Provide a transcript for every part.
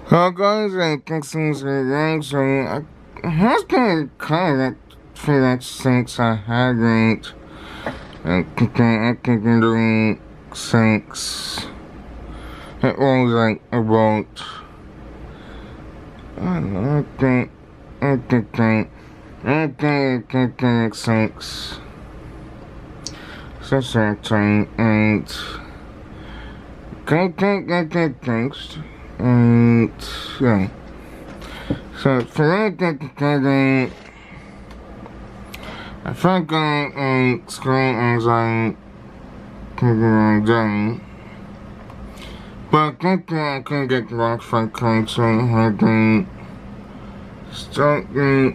Hello guys, and thanks for today. So I has been kind of for that since I haven't doing since it was like about I don't know, I think since that time and thanks. And yeah, so for that, I think on screen as I done, but I couldn't get the Wi-Fi code, so I had to start the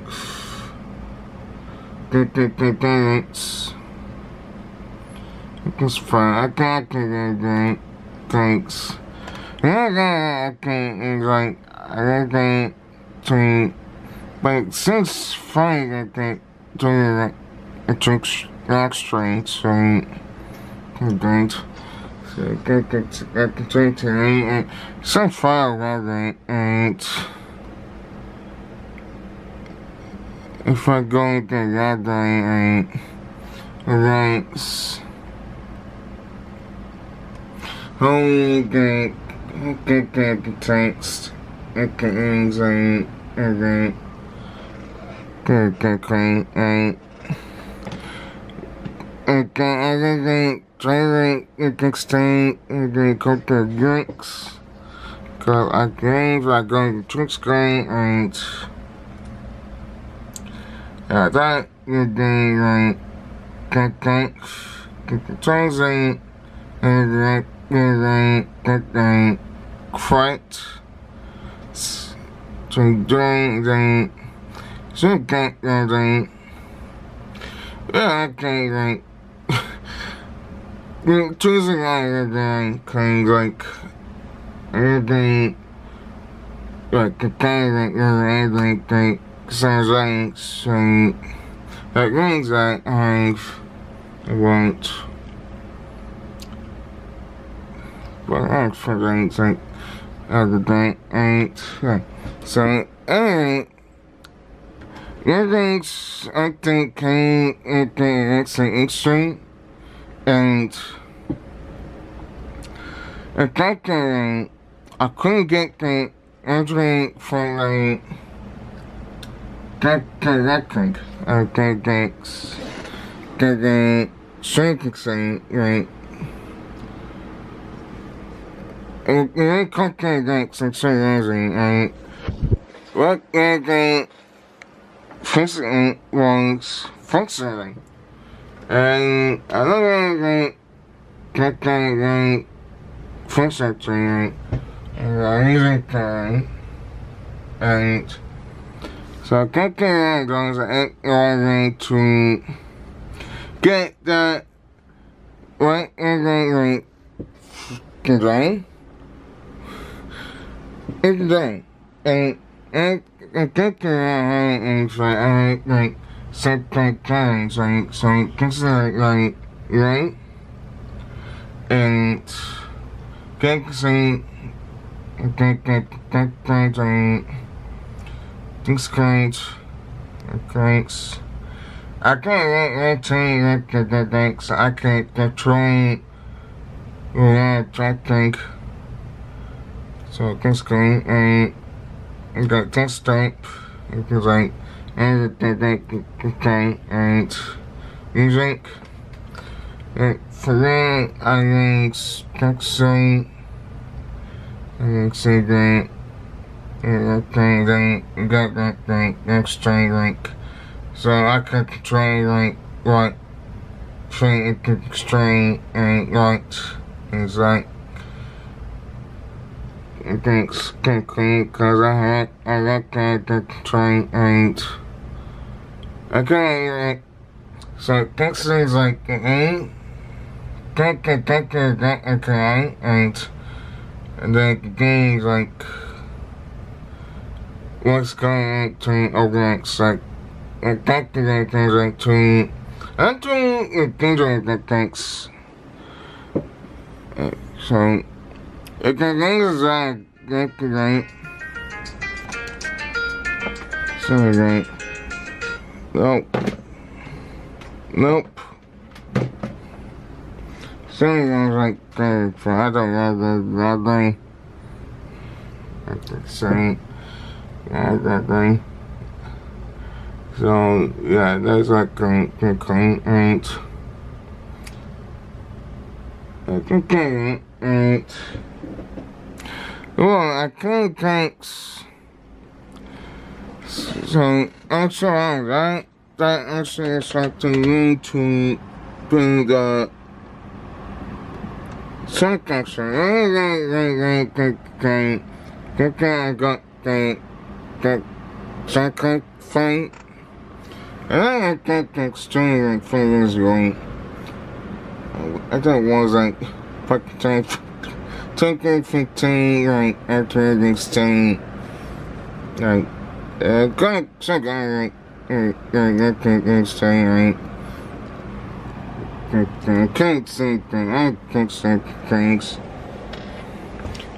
it's fine. I can't get it. Thanks. I can't like I can't to but since finding I think doing like it took extra so I'm going to so get the trade today and some file rather and if I go into that day and that's only get the text at the ends and then get clean and then try to extend and then go to links. Go again, I go to trick screen and that and then get the translate and then get the quite to doing the so get the okay like choosing the kind like everything like the kind like the sounds like so that means that I won't but I forget like other day and so everything's I think came at the extreme and I think I couldn't get the entry for like that thing I think that's the shaking thing right and I can't get that so easy and what the physically was functioning and another get the functioning and I using time and so I get the goes in to get that what is it today it's day and I get the and so I like set that time so it's like right and get some get that and things kind thanks I can't tell that so I can't control that thing so that's good and I got test type because like and okay and music and for that I can say that and okay then got that thing next try like so I could try like what try it could try and right is like thanks quickly because I got to try and okay so this is like take that okay and then the game is like what's going on to overnext like attack the things like to I'm doing things like that thanks so if the things I get today Alright. Nope. Nope. Sounds like I don't know that thing. That's the same. Yeah, that thing. So yeah, that's like clean. Ain't. Well, I can't thanks. So actually, that actually is something to bring the syntax. I got the second thing. I think extremely things going. I thought it was like 15, like after the exchange, like good second, exchange, I can't say things. I can't say things.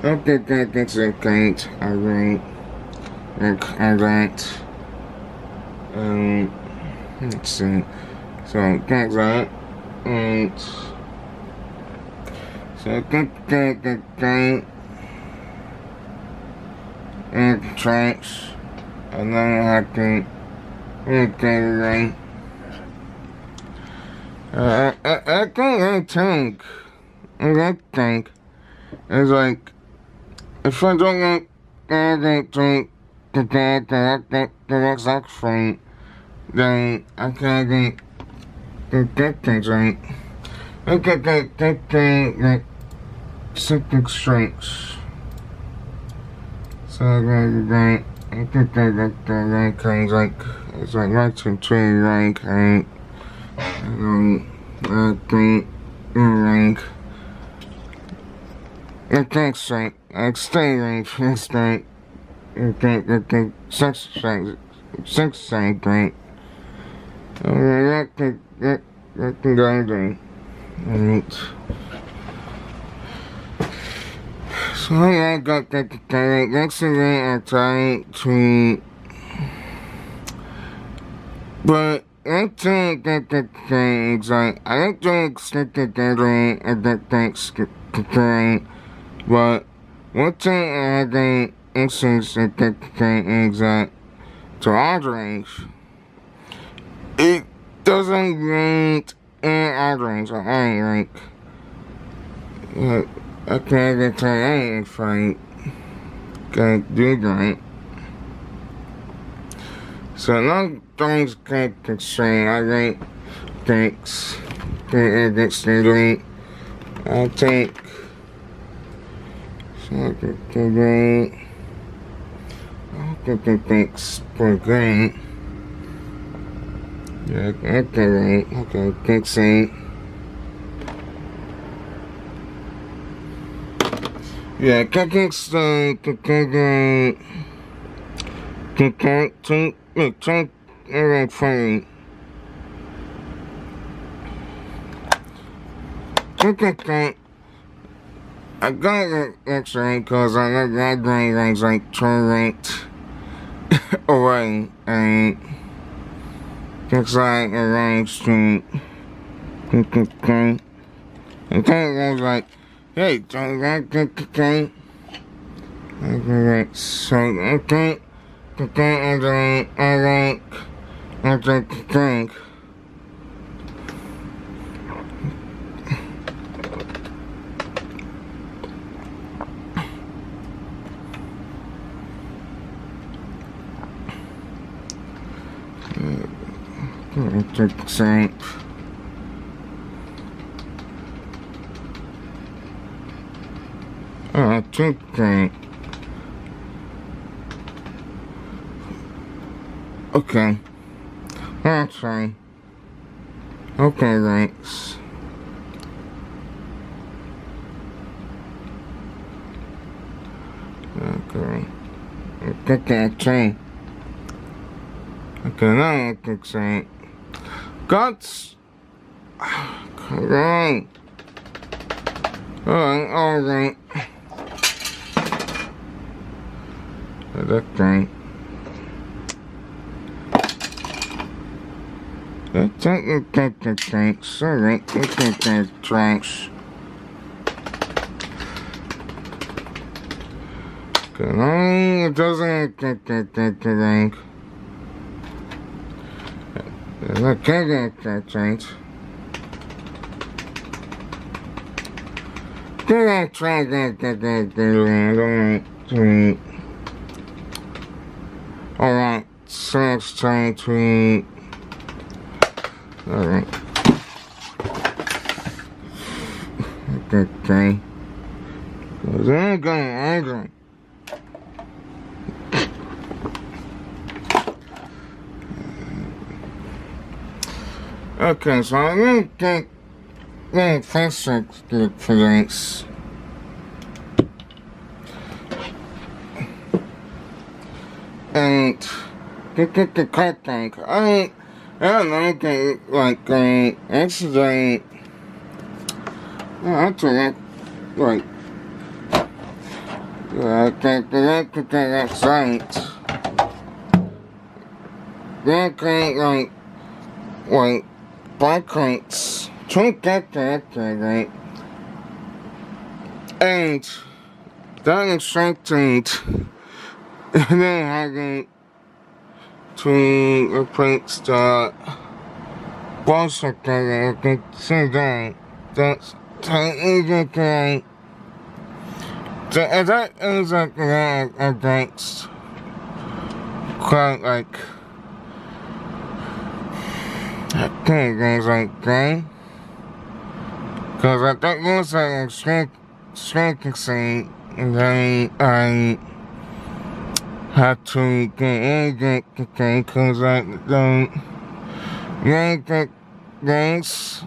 Okay, can't say things. Let's see. So that's that. And so and tracks, and then I have to right. I think it's like if I don't like the exact thing, then I can't get things right. I get like simple strengths. So I get that things like it's like right to tree rank and rank. I think strength, like stay rank, strength. Okay, sex strength, right? That can go there. Right. So I got that yesterday I tried to, but I think that things like I don't think stick together and that things together, but one thing I had an instance that is that to others, it doesn't rate in others. I like I can't tell you if I can do that. So no things can't say I like thanks. Dictionary. I'll take something today. I'll get the thanks for great. Yeah, okay, thanks, yeah, thanks, everything. I got it actually because I got that things like turn away and it's like arranged to and kind of like, hey, don't that okay, so okay, I think. Same. I think okay. That's fine. Okay, thanks. Okay. Okay. Okay, now I can say guts. Alright. Alright. Okay. Thanks. Alright, trash. It doesn't thing. I can't get that change. Alright, so let's try to. Alright. Okay. Cause I'm going angry. Okay, so I'm gonna get faster for this. And get the cut tank. I don't know, get like accident. I have to like that site. Then create like black crates. Try to get that right. And that instructed and then having to replace the bullshit that I today. That's easy to that is like against quite like okay guys like that because I thought it was like a strength and then I had to get because I don't get things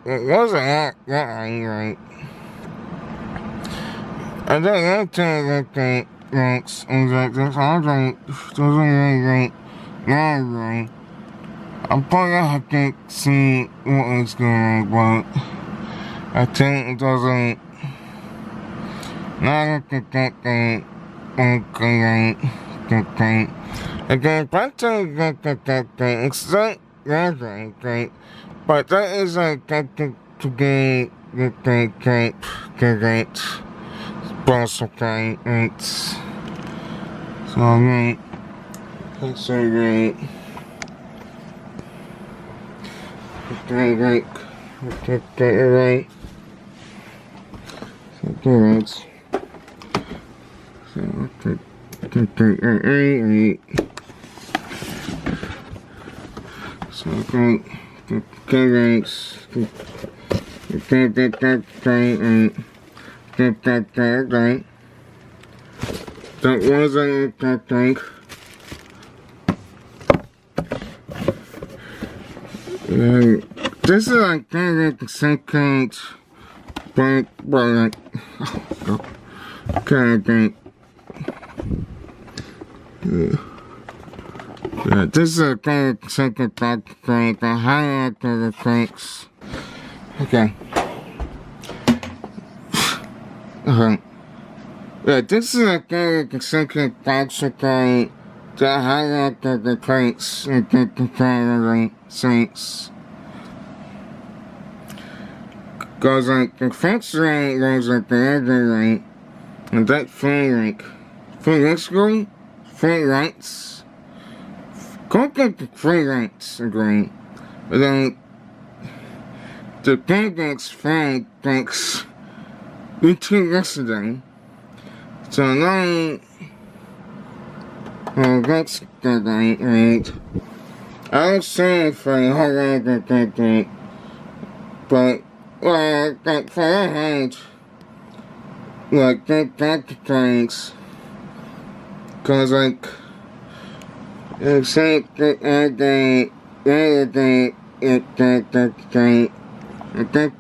it wasn't that right. I don't like to get things and this doesn't really right. I'm probably have to see what is going on, but I think it doesn't. Not okay. Again, back to it's not great, but that is like to get boss okay. It's so great. It's so great. Great. Right. Right. So that wasn't that thing. This is like the second but like kind of thing. Yeah, this is a kind of second thing, the highlight of the things. Okay. Yeah, this is a kind of second thing, the highlight of the things, and the family things. Goes like the first line goes like the other line, and that basically 3 lights. Go get the 3 lights agree. But then the thing that's fine thanks into yesterday. So now that's the night, right? I was sorry for the whole lot of that, but well, that for I had like that things, cause like it's like that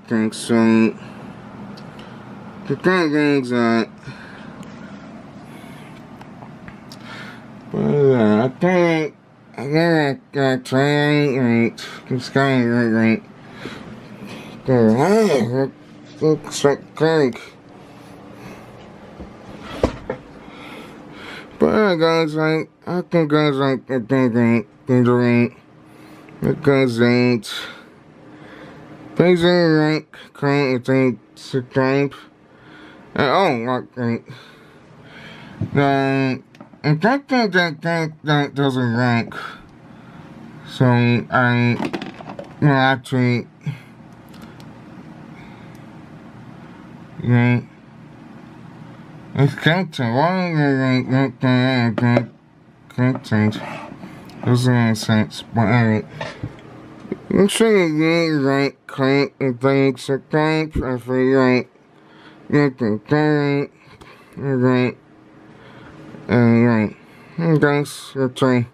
thing, so the things that. But I think I gotta try right. It's kind of right. Looks like cake. But guys, like, I think guys like I think because ain't please rank current think subscribe and like that doesn't rank, so I will actually it's Compter. Why Compter? Doesn't make sense, but alright. Make sure you like, click, and think, subscribe, if you like, alright, alright, alright. Thanks, that's right.